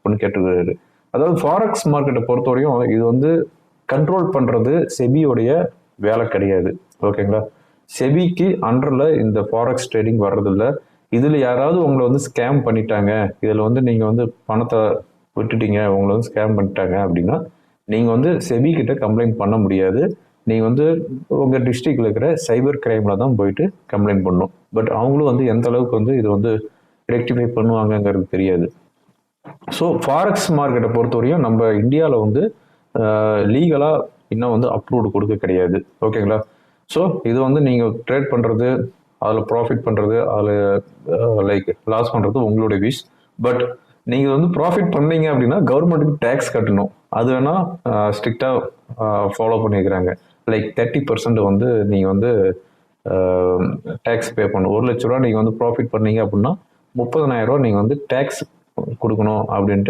அப்படின்னு கேட்டுக்கிறாரு. அதாவது ஃபாரெக்ஸ் மார்க்கெட்டை பொறுத்தவரையும் இது வந்து கண்ட்ரோல் பண்ணுறது செபியோடைய வேலை கிடையாது. ஓகேங்களா? செபிக்கு அண்டரில் இந்த ஃபாரெக்ஸ் ட்ரேடிங் வர்றதில்ல. இதில் யாராவது உங்களை வந்து ஸ்கேம் பண்ணிட்டாங்க, இதில் வந்து நீங்கள் வந்து பணத்தை விட்டுட்டீங்க, உங்களை வந்து ஸ்கேம் பண்ணிட்டாங்க அப்படின்னா நீங்கள் வந்து செபி கிட்ட கம்ப்ளைண்ட் பண்ண முடியாது. நீங்கள் வந்து உங்கள் டிஸ்ட்ரிக்டில் இருக்கிற சைபர் கிரைமில் தான் போயிட்டு கம்ப்ளைண்ட் பண்ணணும். பட் அவங்களும் வந்து எந்த அளவுக்கு வந்து இது வந்து ரெக்டிஃபை பண்ணுவாங்கங்கிறது தெரியாது. ஸோ ஃபாரெக்ஸ் மார்க்கெட்டை பொறுத்தவரையும் நம்ம இந்தியாவில் வந்து லீகலாக இன்னும் வந்து அப்ரூவ்டு கொடுக்க கிடையாது. ஓகேங்களா? ஸோ இது வந்து நீங்கள் ட்ரேட் பண்ணுறது, அதில் ப்ராஃபிட் பண்ணுறது, அதில் லைக் லாஸ் பண்ணுறது உங்களுடைய விஷ். பட் நீங்கள் வந்து ப்ராஃபிட் பண்ணீங்க அப்படின்னா கவர்மெண்ட்டுக்கு டேக்ஸ் கட்டணும். அது வேணால் ஸ்ட்ரிக்டாக ஃபாலோ பண்ணிக்கிறாங்க. லைக் 30% வந்து நீங்கள் வந்து டேக்ஸ் பே பண்ணணும். 1 லட்ச ரூபா நீங்கள் வந்து ப்ராஃபிட் பண்ணீங்க அப்படின்னா 30,000 ரூபா நீங்கள் வந்து டேக்ஸ் கொடுக்கணும் அப்படின்ட்டு